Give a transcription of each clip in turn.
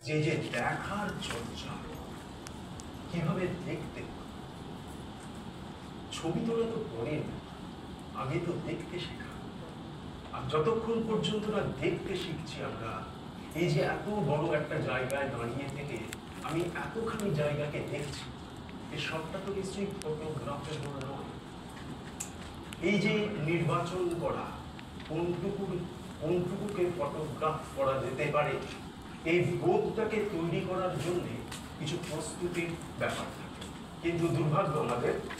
যে যে দেখার চর্চা, কিভাবে দেখতে, ছবি তোলা তো পরের, আগে তো দেখতে শেখা। আর যতক্ষণ পর্যন্ত না দেখতে শিখছি আমরা, এই যে এত বড় একটা জায়গায় দাঁড়িয়ে থেকে আমি এতখানি জায়গাকে দেখছি, এই সবটা তো নিশ্চয়ই ফটোগ্রাফের নয়। এই যে নির্বাচন করা, কোনটুকুকে ফটোগ্রাফ করা যেতে পারে, এই বোধটাকে তৈরি করার জন্য কিছু প্রস্তুতির ব্যাপার থাকে। কিন্তু দুর্ভাগ্য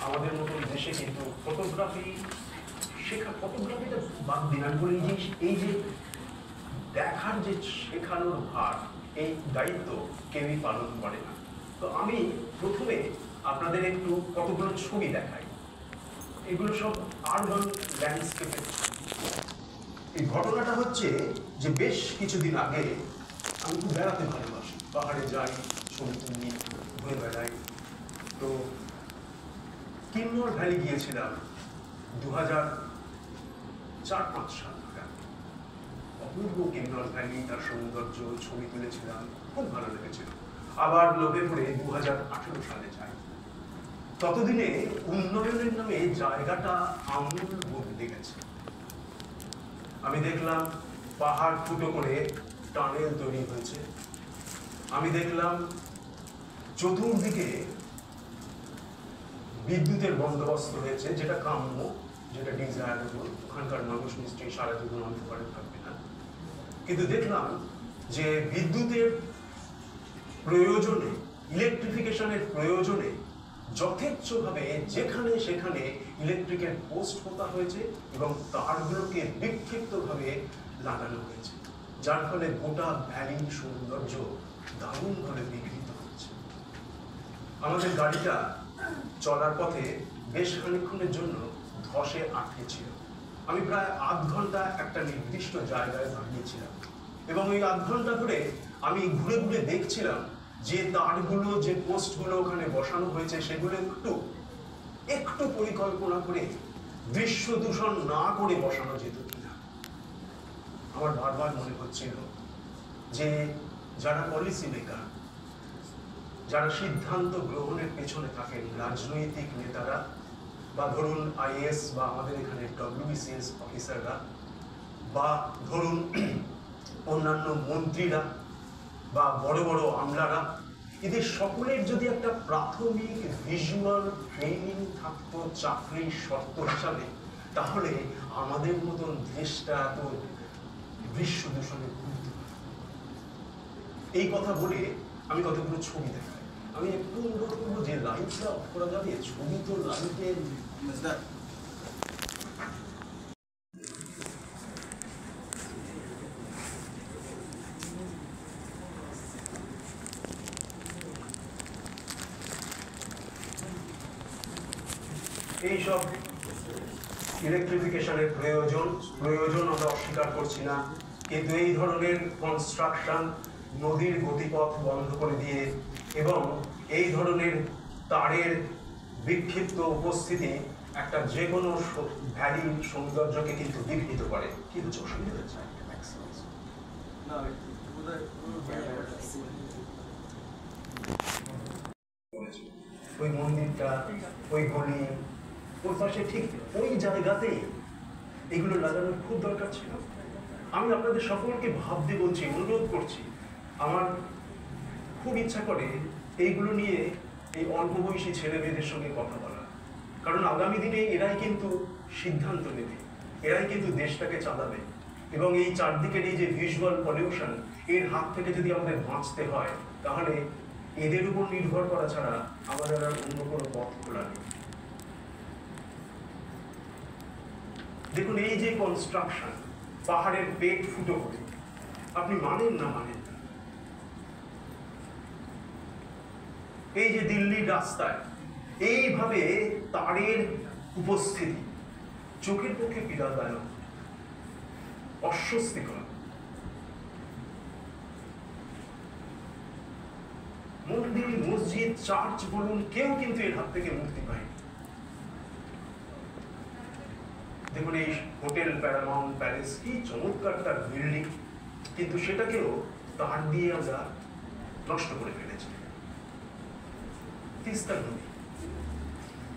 আমাদের মতন দেশে কিন্তু ফটোগ্রাফিটা বাদ দিন, আমি বলি এই যে দেখার যে শেখানোর ভার, এই দায়িত্ব কেউই পালন করে না। তো আমি প্রথমে আপনাদের একটু কতগুলো ছবি দেখাই। এগুলো সব আরবান ল্যান্ডস্কেপের। এই ঘটনাটা হচ্ছে যে বেশ কিছুদিন আগে আমি খুব বেড়াতে ভালোবাসি, পাহাড়ে যাই, ছবি তুলি, ঘুরে বেড়াই। তো কিন্নর ভ্যালি গিয়েছিলাম 2004-05 সাল নাগাদ। অপূর্ব কিন্নর ভ্যালি, তার সৌন্দর্য ছবি তুলেছিলাম, খুব ভালো লেগেছিল। আবার লোভে পড়ে 2018 সালে যাই। ততদিনে উন্নয়নের নামে জায়গাটা আমূল বদলে গেছে। আমি দেখলাম পাহাড় ফুটো করে টানেল তৈরি হয়েছে। আমি দেখলাম চতুর্দিকে বিদ্যুতের বন্দোবস্ত হয়েছে, যেটা কাম্য, যেটা ডিজায়ারেবল। ওখানকার মানুষ নিশ্চয়ই সারা জীবন অন্ধকারে থাকবে না। কিন্তু দেখলাম যে বিদ্যুতের প্রয়োজনে, ইলেকট্রিফিকেশনের প্রয়োজনে যথেচ্ছভাবে যেখানে সেখানে ইলেকট্রিকের পোস্ট পোতা হয়েছে এবং তারগুলোকে বিক্ষিপ্তভাবে লাগানো হয়েছে, যার ফলে গোটা ভ্যালির সৌন্দর্য দারুণভাবে বিকৃত হচ্ছে। আমাদের গাড়িটা চলার পথে বেশ খানিকক্ষণের জন্য ধসে আটকে ছিল। আমি প্রায় আধ ঘন্টা একটা নির্দিষ্ট জায়গায় দাঁড়িয়েছিলাম এবং ওই আধ ঘন্টা ধরে আমি ঘুরে ঘুরে দেখছিলাম যে তারগুলো, যে পোস্টগুলো ওখানে বসানো হয়েছে, সেগুলো একটু পরিকল্পনা করে দৃশ্য দূষণ না করে বসানো যেত কিনা। আমার বারবার মনে হচ্ছিল যে যারা পলিসি মেকার, যারা সিদ্ধান্ত গ্রহণের পেছনে থাকেন, রাজনৈতিক নেতারা বা ধরুন আইএএস বা আমাদের এখানে ডব্লিউবিসিএস অফিসাররা বা ধরুন অন্যান্য মন্ত্রীরা বা বড় বড় আমলারা, এদের সকলের যদি একটা প্রাথমিক ভিজুয়াল ট্রেনিং থাকতো চাকরির শর্ত হিসাবে, তাহলে আমাদের মতন দেশটা এত দৃশ্য দূষণে ভুগত না। এই কথা বলে আমি কতগুলো ছবি দেখাই। আমি একটু অনুরোধ করবো যে লাইটটা অফ করা যাবে, ছবি তো লাইটের এইসব ইলেকট্রিফিকেশনের প্রয়োজন আমরা অস্বীকার করছি না, কিন্তু এই ধরনের কনস্ট্রাকশন নদীর গতিপথ বন্ধ করে দিয়ে এবং এই ধরনের তারের বিক্ষিপ্ত উপস্থিতি একটা যে কোনো ভ্যালির সৌন্দর্যকে কিন্তু বিঘ্নিত করে। কি হচ্ছে অসুবিধা হচ্ছে? ওই মন্দিরটা, ওই গলি, ওর পাশে ঠিক ওই জায়গাতে এগুলো লাগানোর খুব দরকার ছিল। আমি আপনাদের সকলকে ভাবতে বলছি, অনুরোধ করছি, আমার খুব ইচ্ছা করে এইগুলো নিয়ে এই অল্প বয়সী ছেলে মেয়েদের সঙ্গে কথা বলা। কারণ আগামী দিনে এরাই কিন্তু সিদ্ধান্ত নেবে, এরাই কিন্তু দেশটাকে চালাবে। এবং এই চারদিকের এই যে ভিজুয়াল পলিউশন, এর হাত থেকে যদি আমাদের বাঁচতে হয়, তাহলে এদের উপর নির্ভর করা ছাড়া আমাদের আর অন্য কোনো পথ খোলা নেই। দেখুন, এই যে কনস্ট্রাকশন, পাহাড়ের পেট ফুটো করে, আপনি মানেন না মানেন না, এই যে দিল্লির রাস্তায় এইভাবে তারের উপস্থিতি চোখের পক্ষে পীড়াদায়ক, অস্বস্তিকর। মন্দির, মসজিদ, চার্চ বলুন, কেউ কিন্তু এর হাত থেকে মুক্তি পায়নি। দেখুন, এই হোটেল প্যারামাউন্ট প্যালেস, কি চমৎকার তার বিল্ডিং, কিন্তু সেটাকেও তার দিয়ে আমরা নষ্ট করে ফেলেছে। তিস্তা নদী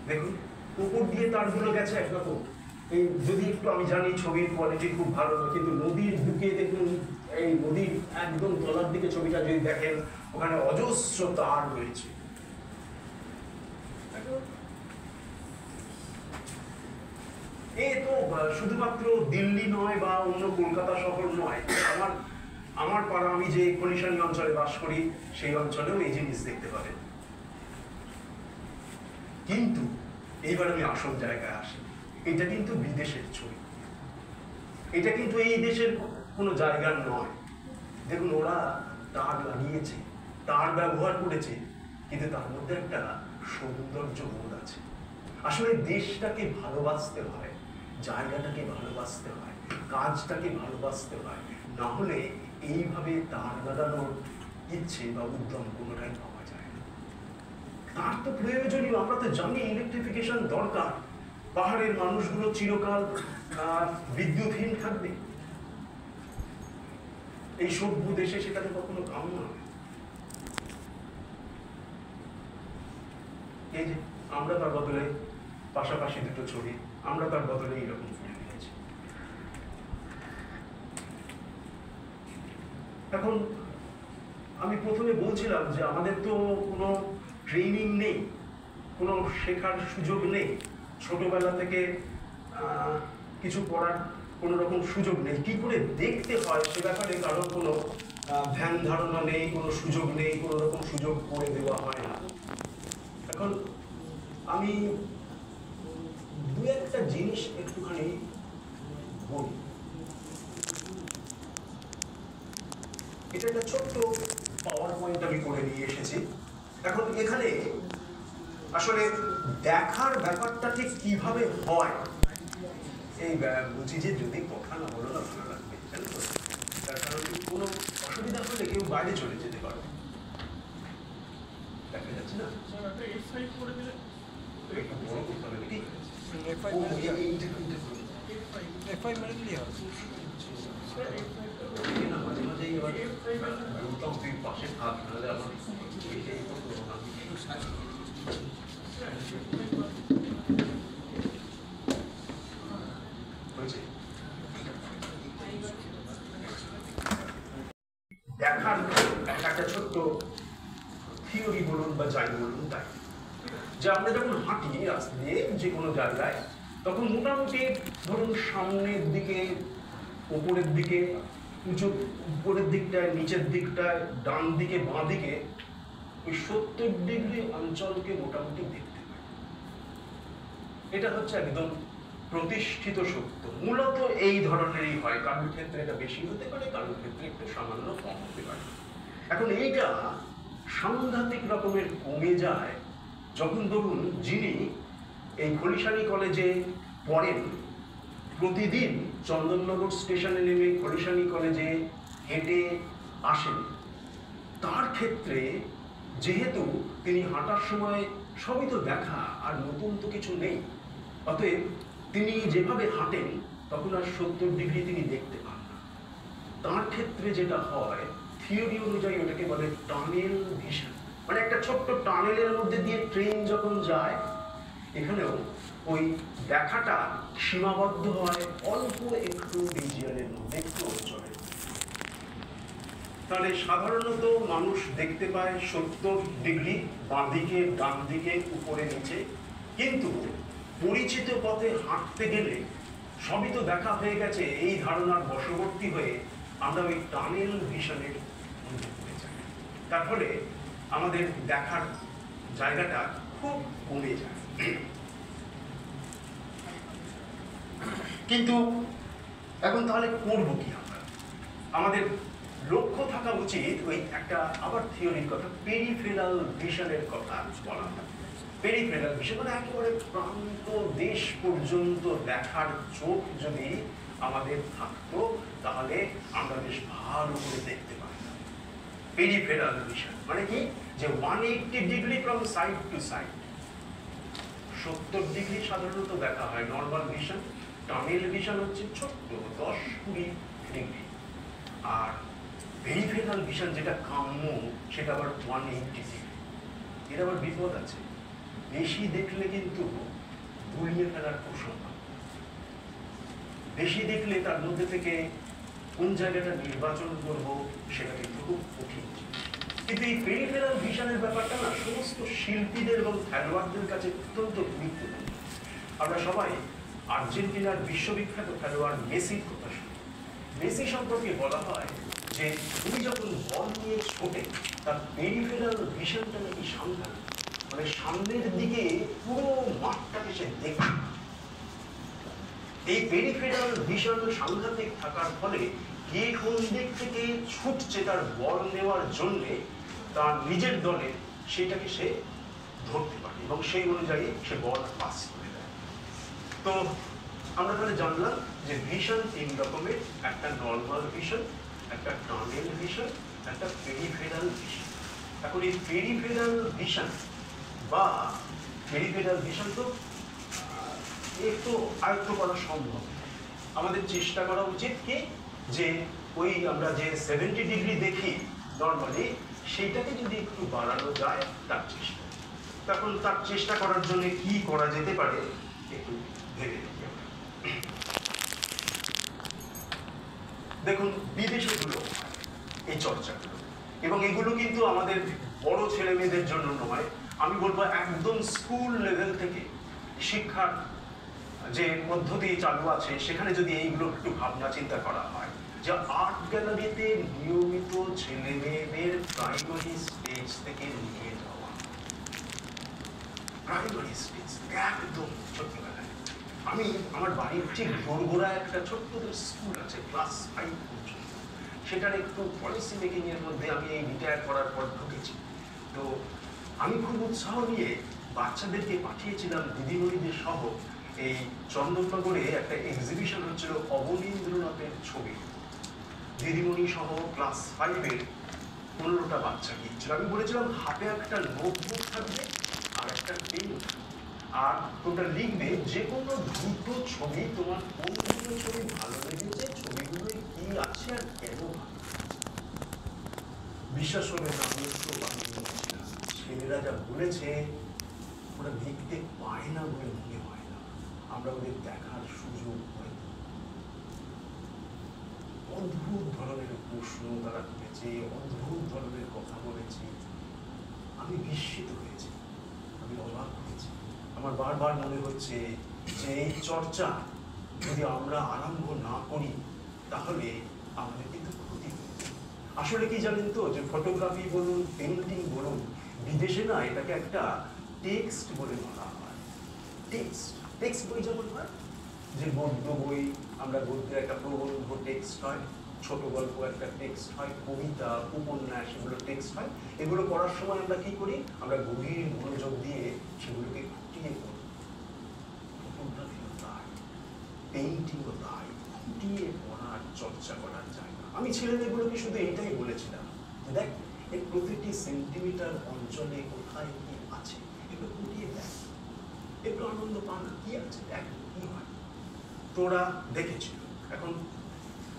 দেখুন, উপর দিয়ে তারগুলো গেছে একরকম, এই যদি একটু, আমি জানি ছবির কোয়ালিটি খুব ভালো নয়, কিন্তু নদীর বুকে দেখুন, এই নদীর একদম তলার দিকে ছবিটা যদি দেখেন, ওখানে অজস্র তার রয়েছে। এ তো শুধুমাত্র দিল্লি নয় বা অন্য কলকাতা শহর নয়, আমার পাড়া, আমি যে খলিশানি অঞ্চলে বাস করি সেই অঞ্চলেও এই জিনিস দেখতে পাবেন। কিন্তু এইবার আমি আসল জায়গায় আসি, এটা কিন্তু বিদেশের ছবি, এটা কিন্তু এই দেশের কোনো জায়গার নয়। দেখুন, ওরা তার লাগিয়েছে, তার ব্যবহার করেছে, কিন্তু তার মধ্যে একটা সৌন্দর্য বোধ আছে। আসলে দেশটাকে ভালোবাসতে হয়, জায়গাটাকে ভালোবাসতে হয়, কাজটাকে ভালোবাসতে হয়, না হলে এইভাবে তার লাগানোর ইচ্ছে বা উদ্যম কোনোটাই পাওয়া যায় না। তার তো প্রয়োজনীয়, আমরা তো জানি ইলেকট্রিফিকেশন দরকার, পাহাড়ের মানুষগুলো চিরকাল বিদ্যুৎহীন থাকবে, এই সভ্য দেশে সেটা তো কখনো কাম্য নয়। এই যে আমরা তার বদলে পাশাপাশি দুটো ছবি, আমরা তার বদলে এইরকম ফুটে দিয়েছি। এখন আমি প্রথমে বলছিলাম যে আমাদের তো কোনো ট্রেনিং নেই, কোনো শেখার সুযোগ নেই, ছোটবেলা থেকে কিছু পড়ার কোনো রকম সুযোগ নেই, কি করে দেখতে হয় সে ব্যাপারে কারোর কোনো ধ্যান ধারণা নেই, কোনো সুযোগ নেই, কোনো রকম সুযোগ করে দেওয়া হয় না। এখন আমি দু একটা জিনিস একটুখানি বলি। এটা একটা ছোট্ট পাওয়ার পয়েন্ট আমি করে নিয়ে এসেছি। এখন এখানে আসলে দেখার ব্যাপারটা ঠিক কিভাবে হয়, এই বুঝি যে যদি কথা না বলো না ভালো লাগবে, তার কারণ কোনো অসুবিধা হলে কেউ বাইরে চলে যেতে পারবে। দেখা যাচ্ছে না, একটু বড় করতে হবে নাকি? মাঝে মাঝেই এবার তুই পাশে থাক, নাহলে আমার দেখার একটা ছোট্ট থিওরি বলুন বা যাই বলুন তাই, যে আমরা যখন হাঁটি রাস্তা দিয়ে যে কোনো জায়গায়, তখন মোটামুটি ধরুন সামনের দিকে, উপরের দিকে, উপরের দিকটায়, নিচের দিকটায়, ডান দিকে, বাঁ দিকে ওই 70 ডিগ্রি অঞ্চলকে মোটামুটি দেখতে পাই। এটা হচ্ছে একদম প্রতিষ্ঠিত সত্য। মূলত এই ধরনেরই হয়, কারোর ক্ষেত্রে এটা বেশি হতে পারে, কারোর ক্ষেত্রে একটু সামান্য কম হতে পারে। এখন এইটা সাংঘাতিক রকমের কমে যায় যখন ধরুন যিনি এই খলিশানি কলেজে পড়েন, প্রতিদিন চন্দননগর স্টেশনে নেমে খলিশানি কলেজে হেঁটে আসেন, তার ক্ষেত্রে যেহেতু তিনি হাঁটার সময় সবই তো দেখা, আর নতুন তো কিছু নেই, অতএব তিনি যেভাবে হাঁটেন তখন আর 70 ডিগ্রি তিনি দেখতে পান না। তার ক্ষেত্রে যেটা হয়, থিওরি অনুযায়ী ওটাকে বলে টানেল ভিশন, মানে একটা ছোট্ট টানেলের মধ্যে দিয়ে ট্রেন যখন যায়, এখানেও ওই দেখাটা সীমাবদ্ধ হয় অল্প একটু রিজিয়নের মধ্যে, একটু অঞ্চলে। তাহলে সাধারণত মানুষ দেখতে পায় 70 ডিগ্রি, বাঁ দিকে, ডান দিকে, উপরে, নিচে, কিন্তু পরিচিত পথে হাঁটতে গেলে সবই তো দেখা হয়ে গেছে, এই ধারণার বশবর্তী হয়ে আমরা ওই টানেল ভিশনের মধ্যে পড়ে যাই। তার ফলে আমাদের দেখার জায়গাটা খুব কমে যায়। কিন্তু এখন তাহলে করবো কি আমরা? আমাদের লক্ষ্য থাকা উচিত ওই একটা, আবার থিওরির কথা, পেরিফেরাল ভিশনের কথা বলা হয়। পেরিফেরাল ভিশন মানে একেবারে প্রান্ত দেশ পর্যন্ত দেখার চোখ যদি আমাদের থাকতো, তাহলে আমরা বেশ ভালো করে দেখতে পারতাম। পেরিফেরাল ভিশন মানে কি, যে 180 degree from side to side. 70 degree সাধারণত দেখা হয় নর্মাল ভিশন, টানেল ভিশন হচ্ছে ছোট্ট 10-20 ডিগ্রি, আর পেরিফেরাল ভিশন যেটা কাম্য সেটা আবার 180 এর আবার বিপদ আছে। বেশি দেখলে কিন্তু গুলিয়ে ফেলার কৌশল, বেশি দেখলে তার মধ্যে থেকে কোন জায়গাটা নির্বাচন করব সেটা কিন্তু খুব কঠিন। কিন্তু এই পেরিফেরাল ভিশনের ব্যাপারটা না সমস্ত শিল্পীদের এবং খেলোয়াড়দের কাছে অত্যন্ত গুরুত্বপূর্ণ। আমরা সবাই আর্জেন্টিনার বিশ্ববিখ্যাত খেলোয়াড় মেসির কথা শুনি। মেসি সম্পর্কে বলা হয় যে তুমি যখন বল নিয়ে ছোটে তার পেরিফেরাল ভিশনটা নাকি সামনে, মানে সামনের দিকে পুরো মাঠটাকে সে দেখে। এই পেরিফেরাল ভিশন সাংঘাতিক থাকার ফলে কে কোন দিক থেকে ছুটছে তার বল নেওয়ার জন্য তার নিজের দলে সেটাকে সে ধরতে পারে এবং সেই অনুযায়ী সে বল পাস করে দেয়। তো আমরা তাহলে জানলাম যে ভিশন 3 রকমের, একটা নর্মাল ভিশন, একটা টানেল ভিশন, একটা পেরিফেরাল ভিশন। এখন এই পেরিফেরাল ভিশন বা পেরিফেরাল ভিশন তো একটু আয়ত্ত করা সম্ভব। আমাদের চেষ্টা করা উচিত কি যে ওই আমরা যে 70 ডিগ্রি দেখি নর্মালি সেইটাকে যদি একটু বাড়ানো যায় তার চেষ্টা। তখন তার চেষ্টা করার জন্য কি করা যেতে পারে একটু ভেবে নিই। দেখুন বিদেশেগুলো এই চর্চাগুলো, এবং এগুলো কিন্তু আমাদের বড় ছেলে মেয়েদের জন্য নয়, আমি বলবো একদম স্কুল লেভেল থেকে শিক্ষার যে পদ্ধতি চালু আছে সেখানে যদি এইগুলো একটু ভাবনা চিন্তা করা হয় যে আর্ট গ্যালারিতে নিয়মিত ছেলে মেয়েদের প্রাইমারি স্টেজ থেকে নিয়ে যাওয়া, প্রাইমারি স্টেজ একদম ছোটবেলায়। আমি আমার বাড়ির ঠিক দোরগোড়া একটা ছোট্ট স্কুল আছে ক্লাস 5 পর্যন্ত, সেটার একটু পলিসি মেকিং এর মধ্যে আমি এই রিটায়ার করার পর ঢুকেছি। তো আমি খুব উৎসাহ নিয়ে বাচ্চাদেরকে পাঠিয়েছিলাম দিদিমণিদের সহ এই চন্দননগরে একটা এক্সিবিশন হচ্ছিল অবনীন্দ্রনাথের ছবি। দিদিমণি সহ ক্লাস 5-এর 15টা বাচ্চা গিয়েছিল। আমি বলেছিলাম হাতে একটা নোটবুক থাকবে আর একটা পেন, আর তোমরা লিখবে যে কোনো দুটো ছবি, তোমার কোন দুটো ছবি ভালো লেগেছে, ছবিগুলোয় কি আছে আর কেন। বিশ্বাস করবেন না, আমি একটু বানিয়ে নিয়েছিলাম। ছেলেরা যা বলেছে ওরা লিখতে পায় না বলে মনে হয় না, আমরা ওদের দেখার সুযোগ পাই। অদ্ভুত ধরনের প্রশ্ন তারা করেছে, অদ্ভুত ধরনের কথা বলেছে। আমি বিস্মিত হয়েছি, আমি অবাক হয়েছি। আমার বারবার মনে হচ্ছে যে এই চর্চা যদি আমরা আরম্ভ না করি তাহলে আমাদের কিন্তু ক্ষতি হবে। আসলে কি জানেন তো, যে ফটোগ্রাফি বলুন, পেন্টিং বলুন, বিদেশে না এটাকে একটা টেক্সট বলে ধরা হয়। টেক্সট বই যেমন হয়, যে গদ্য বই, আমরা গদ্যের একটা প্রবন্ধ টেক্সট হয়, ছোট গল্প একটা টেক্সট হয়, কবিতা, উপন্যাস এগুলো টেক্সট হয়। এগুলো পড়ার সময় আমরা কি করি, আমরা গভীর মনোযোগ দিয়ে সেগুলোকে খুঁটিয়ে পড়ি। ফটোগ্রাফিও তাই, পেইন্টিংও তাই, খুঁটিয়ে পড়ার চর্চা করার জায়গা। আমি ছেলেমেয়েগুলোকে শুধু এইটাই বলেছিলাম, দেখ এর প্রতিটি সেন্টিমিটার অঞ্চলে কোথায় কি আছে এগুলো খুঁটিয়ে দেখ, একটু আনন্দ পান, কি আছে দেখ কি হয়। তোরা দেখেছিল। এখন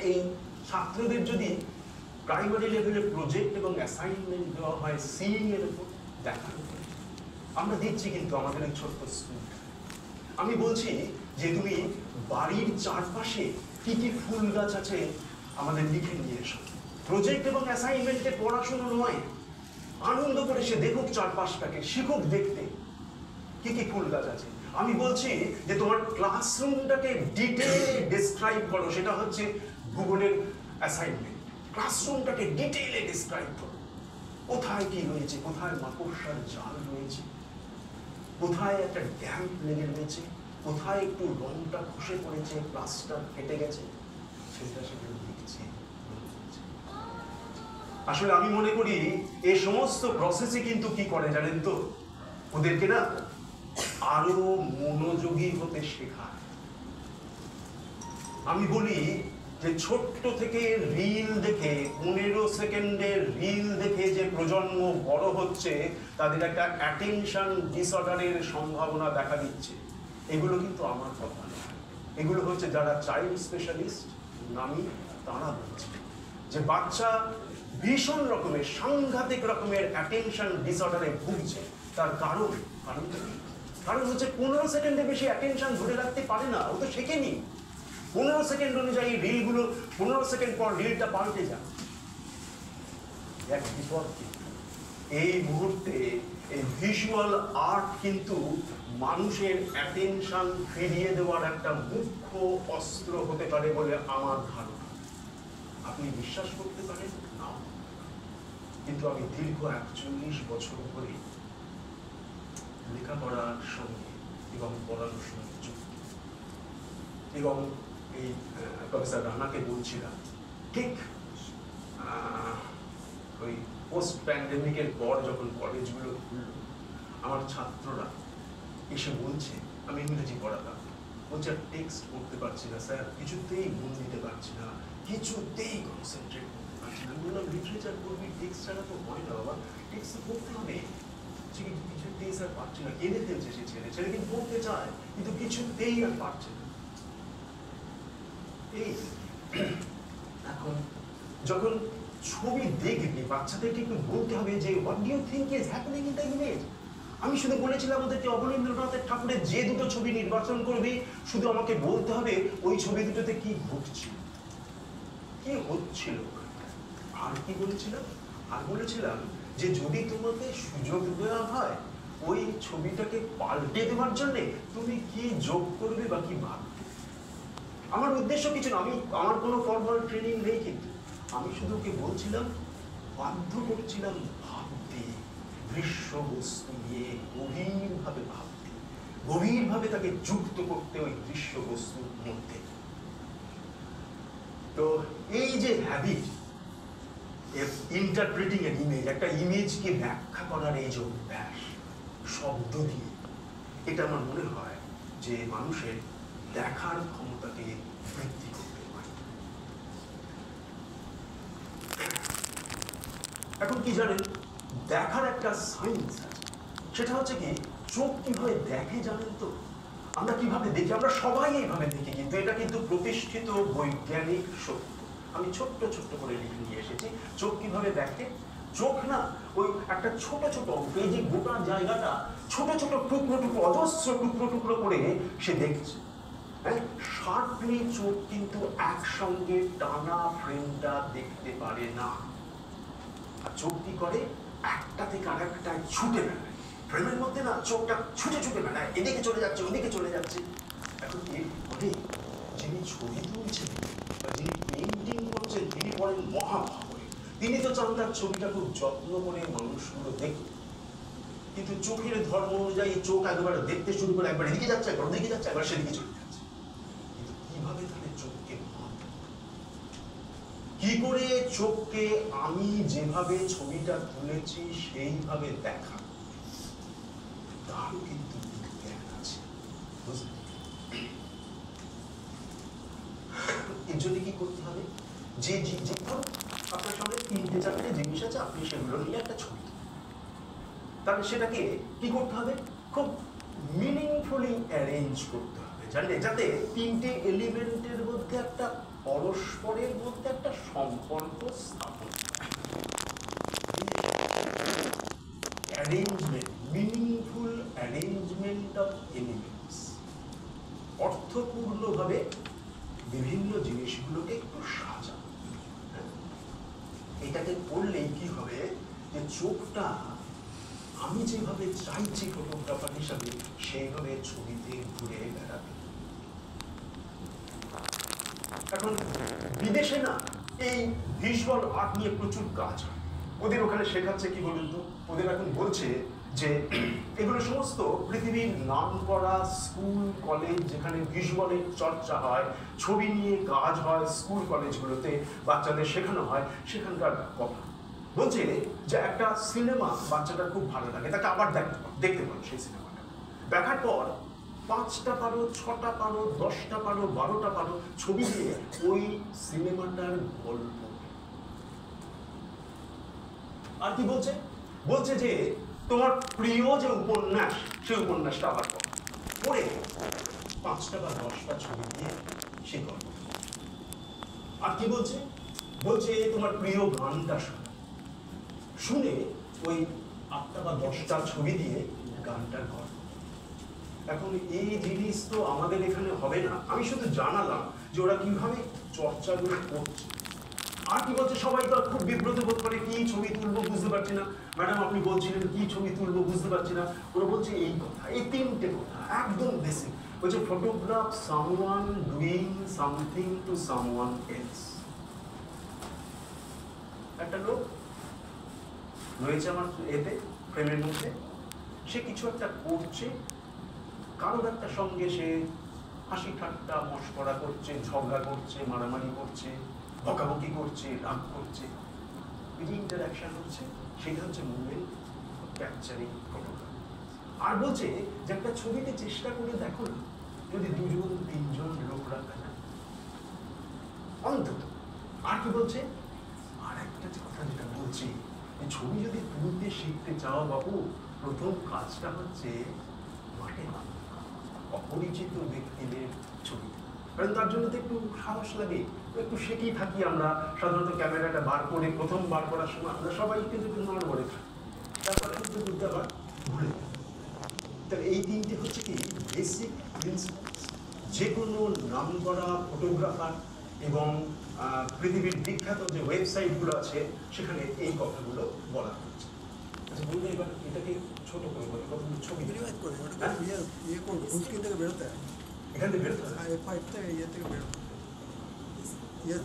এই ছাত্রদের যদি প্রাইমারি লেভেলে প্রজেক্ট এবং অ্যাসাইনমেন্ট দেওয়া হয় সিইং এর উপর, দেখার উপর, আমরা দিচ্ছি কিন্তু আমাদের এই ছোট্ট স্কুল। আমি বলছি যে তুমি বাড়ির চারপাশে কি কি ফুল গাছ আছে আমাদের লিখে নিয়ে এসো। প্রজেক্ট এবং অ্যাসাইনমেন্টে পড়াশোনা নয়, আনন্দ করে সে দেখুক চারপাশটাকে, শিখুক দেখতে কি কি ফুল গাছ আছে। আমি বলছি যে তোমার ক্লাসরুমটাকে ডিটেইলে ডেসক্রাইব করো, সেটা হচ্ছে ভূগোলের অ্যাসাইনমেন্ট। ক্লাসরুমটাকে ডিটেইলে ডেসক্রাইব করো, কোথায় কি রয়েছে, কোথায় মাকড়সার জাল রয়েছে, কোথায় একটা ড্যাম্প লেগে রয়েছে, কোথায় একটু রংটা খসে পড়েছে, প্লাস্টার ফেটে গেছে, সেটা সেগুলো লিখছে। আসলে আমি মনে করি এই সমস্ত প্রসেসে কিন্তু কি করে জানেন তো, ওদেরকে না আরো মনোযোগী হতে শেখায়। আমি বলি যে ছোট্ট থেকে রিল দেখে, 15 সেকেন্ডের রিল দেখে যে প্রজন্ম বড় হচ্ছে, তাদের একটা অ্যাটেনশন ডিসঅর্ডারের সম্ভাবনা দেখা দিচ্ছে। এগুলো কিন্তু আমার কথা নয়, এগুলো হচ্ছে যারা চাইল্ড স্পেশালিস্ট নামি তারা বলছে যে বাচ্চা ভীষণ রকমের সাংঘাতিক রকমের অ্যাটেনশন ডিসঅর্ডারে ভুগছে। তার কারণ হচ্ছে 15 সেকেন্ডে বেশি অ্যাটেনশন ধরে রাখতে পারে না, ও তো শেখেনি। 15 সেকেন্ড অনুযায়ী রিলগুলো 15 সেকেন্ড পর রিলটা পাল্টে যায়। এক বিপদ। এই মুহূর্তে এই ভিজুয়াল আর্ট কিন্তু মানুষের অ্যাটেনশন ফিরিয়ে দেওয়ার একটা মুখ্য অস্ত্র হতে পারে বলে আমার ধারণা। আপনি বিশ্বাস করতে পারেন না, কিন্তু আমি দীর্ঘ 41 বছর ধরে লেখাপড়ার সঙ্গে এবং পড়ানোর সঙ্গে যুক্ত। এবং এই প্রফেসর রানাকে বলছিলাম, ঠিক ওই পোস্ট প্যান্ডেমিকের পর যখন কলেজগুলো খুলল, আমার ছাত্ররা এসে বলছে, আমি ইংরেজি পড়াতাম, বলছে আর টেক্সট পড়তে পারছি না স্যার, কিছুতেই মন দিতে পারছি না, কিছুতেই কনসেন্ট্রেট করতে পারছি না। বললাম লিটারেচার পড়বি, টেক্সট ছাড়া তো হয় না বাবা, টেক্সট পড়তে হবে। কিছুতেই স্যার পারছি না, কেঁদে ফেলছে সে ছেলে কিন্তু পড়তে চায়, কিন্তু কিছুতেই আর পারছে না। এই এখন যখন ছবি দেখবি, বাচ্চাদেরকে একটু বলতে হবে যে what do you think is happening in the image. আমি শুধু বলেছিলাম ওদেরকে অবনীন্দ্রনাথের ঠাকুরের যে দুটো ছবি নির্বাচন করবি, শুধু আমাকে বলতে হবে ওই ছবি দুটোতে কি ঘটছিল, কি হচ্ছিল। আর কি বলেছিলাম? আর বলেছিলাম যে যদি তোমাকে সুযোগ দেওয়া হয় ওই ছবিটাকে পাল্টে দেওয়ার জন্য, তুমি কি যোগ করবে বা কি ভাববে। আমার উদ্দেশ্য কিছু না, আমার কোনো ফর্মাল ট্রেনিং নেই, কিন্তু আমি শুধু ওকে বলছিলাম, বাধ্য করছিলাম ভাবতে, দৃশ্যবস্তু নিয়ে গভীরভাবে ভাবতে, গভীরভাবে তাকে যুক্ত করতে ওই দৃশ্যবস্তুর মধ্যে। তো এই যে হ্যাবিট, ইন্টারপ্রিটিং এন ইমেজ, একটা ইমেজকে ব্যাখ্যা করার এই যে অভ্যাস শব্দ দিয়ে, এটা আমার মনে হয় যে মানুষের দেখার ক্ষমতাকে বৃদ্ধি করতে পারে। এখন কি জানেন, দেখার একটা সায়েন্স আছে, সেটা হচ্ছে কি চোখ কিভাবে দেখে জানেন তো? আমরা কিভাবে দেখি, আমরা সবাই এইভাবে দেখি, কিন্তু এটা কিন্তু প্রতিষ্ঠিত বৈজ্ঞানিক সত্য। আমি ছোট্ট ছোট্ট করে লিখে নিয়ে এসেছি। চোখ কিভাবে দেখে? চোখ না ওই একটা ছোট ছোট অঙ্ক, এই যে গোটা জায়গাটা ছোট ছোট টুকরো টুকরো, অজস্র টুকরো টুকরো করে সে দেখছে। হ্যাঁ, শার্পলি চোখ কিন্তু একসঙ্গে টানা ফ্রেমটা দেখতে পারে না। আর চোখ কি করে, একটা থেকে আরেকটায় ছুটে বেড়ায়, ফ্রেমের মধ্যে না চোখটা ছুটে ছুটে বেড়ায়, এদিকে চলে যাচ্ছে ওদিকে চলে যাচ্ছে। এখন এর ফলে যিনি ছবি তুলছেন বা যিনি পেইন্টিং করছেন, তিনি বলেন মহাভাবে, তিনি তো চান তার ছবিটা খুব যত্ন করে মানুষগুলো দেখুন, কিন্তু চোখের ধর্ম অনুযায়ী চোখ একবার দেখতে শুরু করে, একবার এদিকে যাচ্ছে, একবার ওদিকে যাচ্ছে, একবার সেদিকে চলে যাচ্ছে। কিন্তু কিভাবে তাহলে চোখকে কি করে চোখকে আমি যেভাবে ছবিটা তুলেছি সেইভাবে দেখা, তারও কিন্তু বিজ্ঞান আছে, বুঝলেন? এর জন্য কি করতে হবে, যে আপনার সামনে 3-4টে জিনিস আছে, আপনি সেগুলো নিয়ে একটা ছবি, তাহলে সেটাকে কি করতে হবে, খুব মিনিংফুলি অ্যারেঞ্জ করতে হবে, জানলে, যাতে 3টে এলিমেন্টের মধ্যে একটা পরস্পরের মধ্যে একটা সম্পর্ক স্থাপন। Arrangement, meaningful arrangement of elements, অর্থপূর্ণভাবে বিভিন্ন জিনিসগুলোকে একটু সাজানো। এটাকে করলেই কি হবে, যে চোখটা আমি যেভাবে চাইছি ফটোগ্রাফার হিসাবে সেইভাবে ছবিতে ঘুরে বেড়াবে। এখন বিদেশে না এই ভিজুয়াল আর্ট নিয়ে প্রচুর কাজ হয়, ওদের ওখানে শেখাচ্ছে কি বলুন তো, ওদের এখন বলছে যে এগুলো সমস্ত পৃথিবীর নাম করা স্কুল কলেজ যেখানে ভিজুয়ালের চর্চা হয়, ছবি নিয়ে কাজ হয়, স্কুল কলেজগুলোতে বাচ্চাদের শেখানো হয়, সেখানকার কথা বলছে যে একটা সিনেমা বাচ্চাটার খুব ভালো লাগে, তাকে আবার দেখতে পারো সেই সিনেমাটা, দেখার পর 5টা পারো, 6টা পারো, 10টা পারো, 12টা পারো ছবি দিয়ে ওই সিনেমাটার গল্প। আর কি বলছে, বলছে যে তোমার প্রিয় যে উপন্যাস, সেই উপন্যাসটা আবার পড়ে 5টা বা 10টা ছবি দিয়ে সে গল্প। আর কি বলছে, বলছে তোমার প্রিয় গানটা শোনো, শুনে ওই 8টা বা 10টা ছবি দিয়ে গানটা কর। এখন এই জিনিস তো আমাদের এখানে হবে না। আমি শুধু জানালাম যে ওরা কিভাবে চর্চাগুলো করছে। আর কি বলছে, সবাই তো খুব বিব্রত বোধ করে, কি ছবি তুলবো বুঝতে পারছি না। ম্যাডাম আপনি বলছিলেন কি ছবি তুলবো বুঝতে পারছি না। ওরা বলছে এই কথা, এই 3টে কথা একদম বেসিক। বলছে photograph someone doing something to someone else. একটা লোক রয়েছে আমার এতে ফ্রেমের মধ্যে, সে কিছু একটা করছে, কারোর একটা সঙ্গে সে হাসি ঠাট্টা মশকরা করছে, ঝগড়া করছে, মারামারি করছে, বকাবকি করছে, রাগ করছে, এই যে ইন্টারাকশন হচ্ছে, সেটা হচ্ছে মুভমেন্ট ক্যাপচারিং ফটোগ্রাফ। আর বলছে যে একটা ছবিতে চেষ্টা করে দেখো না, যদি 2-3 লোক রাখা যায় অন্তত। আর কি বলছে, আর একটা কথা যেটা বলছি, এই ছবি যদি তুলতে শিখতে চাও বাবু, প্রথম কাজটা হচ্ছে মাঠে অপরিচিত ব্যক্তিদের ছবি। কারণ তার জন্য তো একটু সাহস লাগে, একটু শেখেই থাকি আমরা। সাধারণত ক্যামেরাটা বার করে প্রথম বার করার সময় আমরা সবাই কিন্তু একটু নড়বড়ে থাকি, তারপরে কিন্তু বুঝতে আবার ভুলে যাই। তাহলে এই 3টে হচ্ছে কি বেসিক প্রিন্সিপালস। যে কোনো নাম করা ফটোগ্রাফার এবং পৃথিবীর বিখ্যাত যে ওয়েবসাইটগুলো আছে সেখানে এই কথাগুলো বলা হচ্ছে। আচ্ছা বলতে এবার এটাকে ছোট করে বলি, কতগুলো ছবি করে ইয়ে করবো, ফুলস্ক্রিন থেকে বেরোতে হয়, এখান থেকে বেরোতে হয়। হ্যাঁ এই পাইপ থেকে ইয়ে থেকে বেরোতে ইয়ে।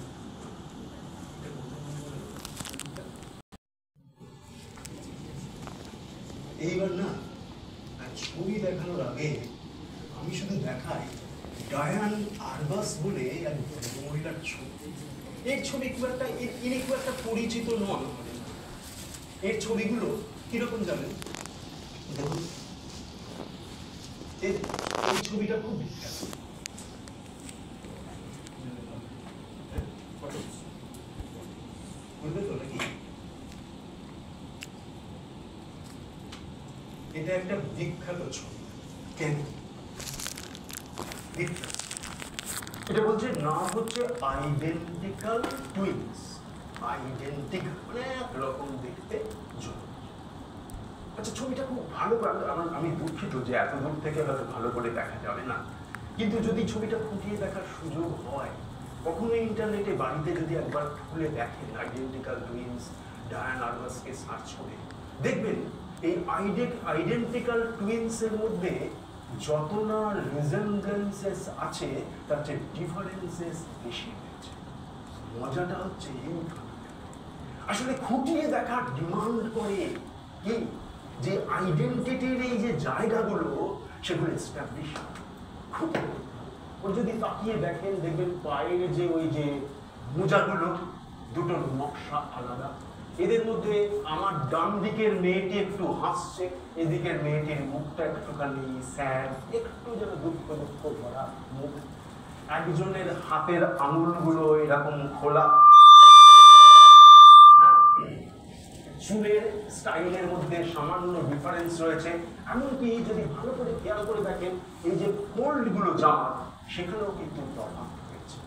এইবার না ছবি দেখানোর আগে আমি শুধু দেখাই ডায়ান আরবাস বলে এক মহিলার ছবি। এর ছবি খুব একটা, ইনি খুব একটা পরিচিত নন। এর ছবিগুলো কিরকম জানেন দেখুন, এই ছবিটা খুব বিখ্যাত। বুঝবে তো নাকি? এটা একটা বিখ্যাত ছবি। কেন বিখ্যাত? এটা বলছে নাম হচ্ছে আইডেন্টিক্যাল টুইনস। আইডেন্টিক্যাল মানে একরকম দেখতে জন্য। আচ্ছা ছবিটা খুব ভালো, আমি দুঃখিত যে এত দূর থেকে হয়তো ভালো করে দেখা যাবে না, কিন্তু যদি ছবিটা ফুটিয়ে দেখার সুযোগ হয়, কখনো ইন্টারনেটে বাড়িতে যদি একবার খুলে দেখেন আইডেন্টিক্যাল টুইনস ডায়ান আরবাসকে সার্চ করে দেখবেন, এই আইডেন্টিক্যাল টুইনসের মধ্যে যত না রিজেমব্লেন্সেস আছে তার চেয়ে ডিফারেন্সেস বেশি হয়েছে। মজাটা হচ্ছে আসলে খুঁটিয়ে দেখার ডিমান্ড করে কি, যে আইডেন্টিটির এই যে জায়গাগুলো সেগুলো এস্টাবলিশ খুব। ওই যদি তাকিয়ে দেখেন দেখবেন পায়ের যে ওই যে মোজাগুলো দুটোর নকশা আলাদা। এদের মধ্যে আমার ডান দিকের মেয়েটি একটু হাসছে, এদিকের মেয়েটির মুখটা একটুখানি স্যাড, একটু যেন দুঃখ দুঃখ ভরা মুখ। একজনের হাতের আঙুলগুলো এরকম খোলা, চুলের স্টাইলের মধ্যে সামান্য ডিফারেন্স রয়েছে। এমনকি যদি ভালো করে খেয়াল করে দেখেন এই যে ফোল্ডগুলো জামা, সেখানেও কিন্তু তফাৎ রয়েছে।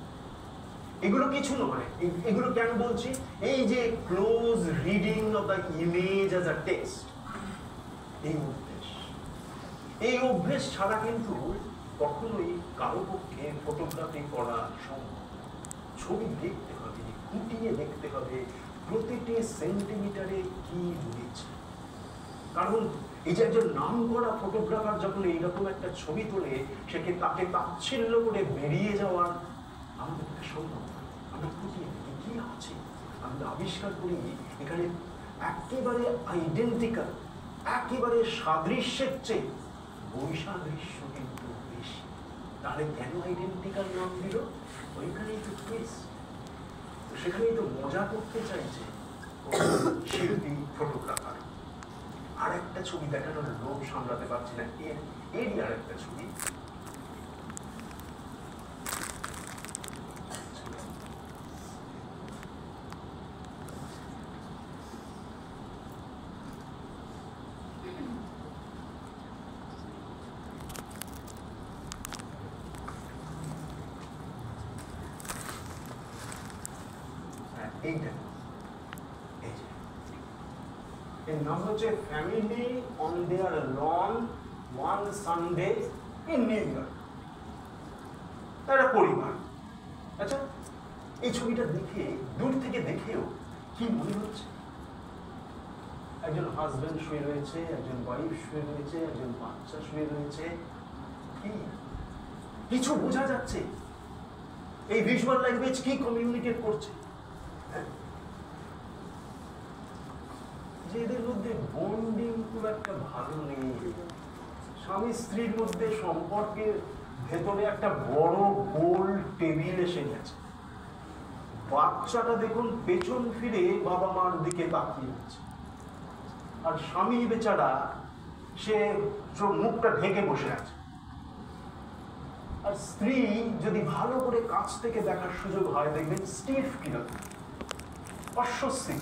এগুলো কিছু নয়, এগুলো কেন বলছি, এই যে close reading of the image as a text, এই অভ্যেস ছাড়া কিন্তু কখনোই কারো পক্ষে ফটোগ্রাফি করা সম্ভব। ছবি দেখতে হবে, খুঁটিয়ে দেখতে হবে প্রতিটি সেন্টিমিটারে কি রয়েছে। কারণ এই যে একজন নাম করা ফটোগ্রাফার যখন এইরকম একটা ছবি তোলে, সেকে তাকে তাচ্ছিল্য করে বেরিয়ে যাওয়ার আমাদের পক্ষে সম্ভব। আমরা খুঁটিয়ে দেখি কি আছে, আমরা আবিষ্কার করি এখানে একেবারে আইডেন্টিক্যাল, একেবারে সাদৃশ্যের চেয়ে বৈসাদৃশ্য কিন্তু বেশি। তাহলে কেন আইডেন্টিক্যাল নাম দিল? ওইখানেই তো টুইস্ট, সেখানেই তো মজা করতে চাইছে শিল্পী ফটোগ্রাফার। আর একটা ছবি দেখানোর লোভ সামলাতে পারছি না, এরই আর একটা ছবি। এইটা এই যে এর নাম হচ্ছে family on their lawn one Sunday in New York. তারা পরিবার। আচ্ছা, এই ছবিটা দেখে দূর থেকে দেখেও কি মনে হচ্ছে? একজন হাজব্যান্ড শুয়ে রয়েছে, একজন ওয়াইফ শুয়ে রয়েছে, একজন বাচ্চা শুয়ে রয়েছে। কি কিছু বোঝা যাচ্ছে? এই ভিজুয়াল ল্যাঙ্গুয়েজ কি কমিউনিকেট করছে? হ্যাঁ? যে এদের মধ্যে বন্ডিং খুব একটা ভালো নেই। স্বামী স্ত্রীর মধ্যে সম্পর্কের ভেতরে একটা বড় গোল টেবিল এসে গেছে। বাচ্চাটা দেখুন পেছন ফিরে বাবা মার দিকে তাকিয়ে আছে, আর স্বামী বেচারা সে মুখটা ঢেকে বসে আছে। আর স্ত্রী যদি ভালো করে কাছ থেকে দেখার সুযোগ হয়, দেখবেন স্টিফ কিরকম, অস্বস্তি।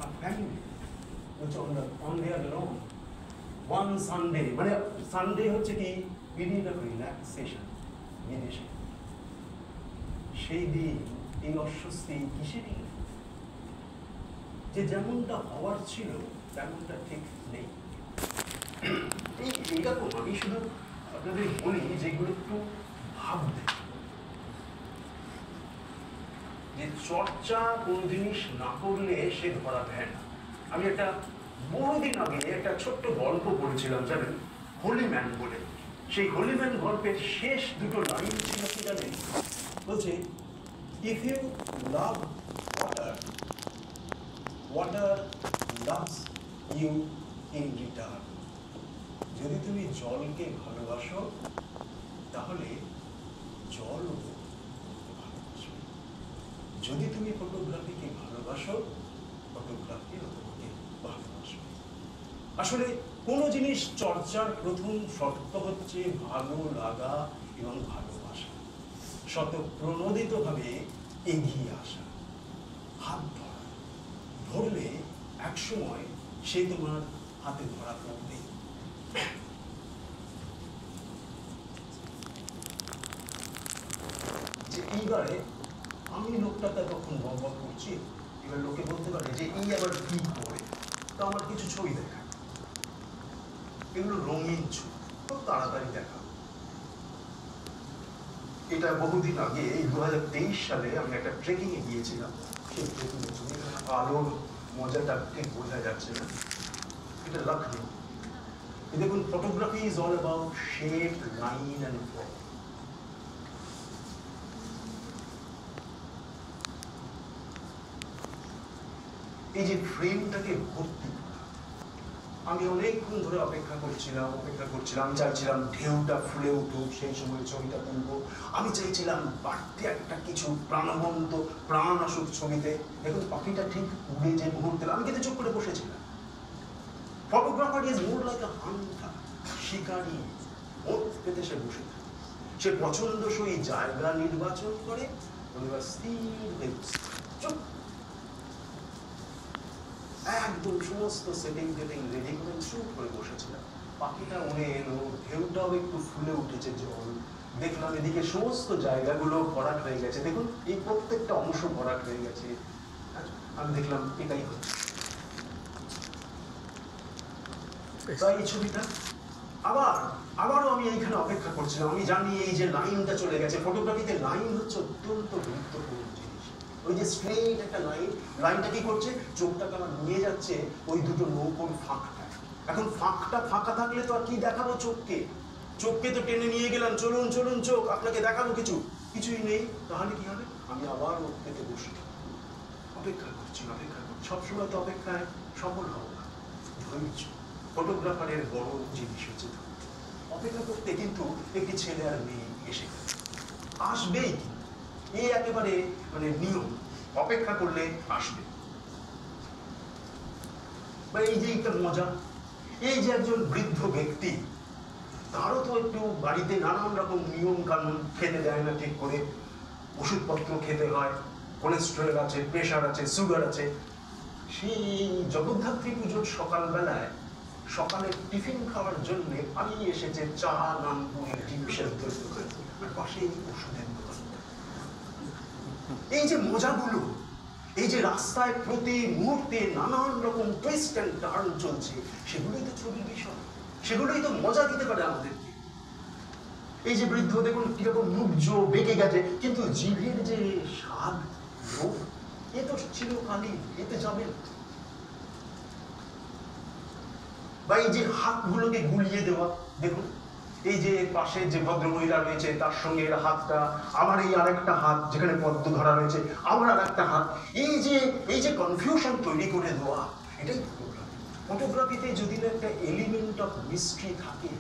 আর family on their lawn one Sunday, মানে সানডে হচ্ছে কি পিরিয়ড অফ রিল্যাক্সেশন বিদেশে। সেই দিন এই অস্বস্তি কিসের? যে যেমনটা হওয়ার ছিল তেমনটা ঠিক নেই। এইরকম আমি শুধু আপনাদের বলি যেগুলো একটু ভাববে, যে চর্চা কোনো জিনিস না করলে সে ধরা দেয় না। আমি একটা বহুদিন আগে একটা ছোট্ট গল্প পড়েছিলাম, জানেন, হোলি ম্যান বলে। সেই হোলি ম্যান গল্পের শেষ দুটো লাইন ছিল কি জানেন? বলছে, if you love water, water loves you in return. যদি তুমি জলকে ভালোবাসো তাহলে জলও ভালোবাসো। যদি তুমি ফটোগ্রাফিকে ভালোবাসো, ফটোগ্রাফিও তোমাকে ভালোবাসো। আসলে কোনো জিনিস চর্চার প্রথম শর্ত হচ্ছে ভালো লাগা এবং ভালোবাসা, স্বতঃপ্রণোদিতভাবে এগিয়ে আসা, হাত ধরা। ধরলে একসময় সে তোমার হাতে ধরা পড়বে। যে এইবারে আমি লোকটাকে তখন বকবক করছি, এবার লোকে বলতে পারে যে এই আবার কি করে, তো আমার কিছু ছবি দেখা, এগুলো রঙিন ছবি, খুব তাড়াতাড়ি দেখা। এটা বহুদিন আগে, এই 2023 সালে আমি একটা ট্রেকিং এ গিয়েছিলাম। সেই ট্রেকিং এর ছবি, আলোর মজাটা ঠিক বোঝা যাচ্ছে না। এটা লখনউ। দেখুন, photography is all about shape, line and form. এই যে ফ্রেমটাকে ভর্তি, আমি অনেকক্ষণ ধরে অপেক্ষা করছিলাম, চাইছিলাম ঢেউটা ফুলে উঠুক, সেই সময় ছবিটা তুলবো। আমি চাইছিলাম বাড়তি একটা কিছু প্রাণবন্ত, প্রাণ আসুক ছবিতে। দেখুন, পাখিটা ঠিক উড়ে যে মুহূর্তে, আমি কিন্তু চুপ করে বসেছিলাম। Photographer is more like a Hunter, শিকারী। ওর পেতে সে বসে থাকে, সে পছন্দসই জায়গা নির্বাচন করে, চুপ, একদম সমস্ত সেটিং টেটিং রেডি করে চুপ করে বসেছিলাম। পাখিটা উড়ে এলো, ঢেউটাও একটু ফুলে উঠেছে জল। দেখলাম এদিকে সমস্ত জায়গাগুলো ভরাট হয়ে গেছে। দেখুন, এই প্রত্যেকটা অংশ ভরাট হয়ে গেছে। আমি দেখলাম এটাই হচ্ছে। তাই এই ছবিটা আবারও আমি এইখানে অপেক্ষা করছিলাম। আমি জানি এই যে লাইনটা চলে গেছে, ফটোগ্রাফিতে লাইন হচ্ছে অত্যন্ত গুরুত্বপূর্ণ জিনিস। ওই যে স্ট্রেট একটা লাইনটা কি করছে, চোখটাকে আমার নিয়ে যাচ্ছে ওই দুটো নৌকোর ফাঁকটা। এখন ফাঁকটা ফাঁকা থাকলে তো আর কি দেখাবো চোখকে তো টেনে নিয়ে গেলাম, চলুন চলুন চোখ, আপনাকে দেখাবো কিছুই নেই। তাহলে কি হবে? আমি আবার ওর পেতে বসে অপেক্ষা করছি। সবসময় তো অপেক্ষায় সফল হবো না। ধৈর্য ফটোগ্রাফারের বড় জিনিস হচ্ছে। অপেক্ষা করতে কিন্তু একটি ছেলে আর মেয়ে এসে আসবেই, এই একেবারে মানে নিয়ম, অপেক্ষা করলে আসবে। এই যে একটা মজা, এই যে একজন বৃদ্ধ ব্যক্তি, তারও তো একটু বাড়িতে নানান রকম নিয়ম কানুন, খেতে দেয় না ঠিক করে, ওষুধপত্র খেতে হয়, কোলেস্ট্রল আছে, প্রেশার আছে, সুগার আছে। সেই জগদ্ধাত্রী পুজোর সকালবেলায় সকালে টিফিন খাওয়ার জন্য আমি এসেছে চা, নানপুরি, ডিম সেদ্ধ, পাশে ওষুধের দোকান। এই যে মজাগুলো, এই যে রাস্তায় প্রতি মুহূর্তে নানান রকম টুইস্ট অ্যান্ড টার্ন চলছে, সেগুলোই তো ছবির বিষয়, সেগুলোই তো মজা দিতে পারে আমাদেরকে। এই যে বৃদ্ধ দেখুন কিরকম মুখ বেঁকে গেছে, কিন্তু জিভের যে স্বাদ, লোভ, এ তো চিরকালীন, এতে যাবে না। বা এই যে হাতগুলোকে গুলিয়ে দেওয়া, দেখুন এই যে পাশে যে ভদ্রমহিলা রয়েছে তার সঙ্গে এর হাতটা, আমার এই আরেকটা হাত যেখানে পদ্ম ধরা রয়েছে, আমার আর একটা হাত, এই যে কনফিউশন তৈরি করে দেওয়া, এটাই ফটোগ্রাফি। ফটোগ্রাফিতে যদি না একটা এলিমেন্ট অফ মিস্ট্রি থাকে,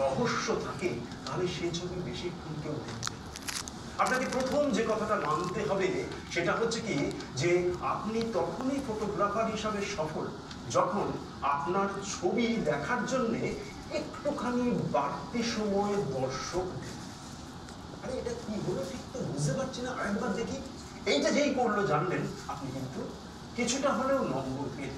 রহস্য থাকে, তাহলে সেই ছবি বেশিক্ষণ কেউ দেখবে। আপনাকে প্রথম যে কথাটা মানতে হবে সেটা হচ্ছে কি, যে আপনি তখনই ফটোগ্রাফার হিসাবে সফল যখন আপনার ছবি দেখার জন্য একটুখানি বাড়তি সময় দর্শক দেন। আরে এটা কি হলো ঠিক তো বুঝতে পারছি না, আরেকবার দেখি। এইটা যেই করলো জানলেন, আপনি কিন্তু কিছুটা হলেও নম্বর পেয়ে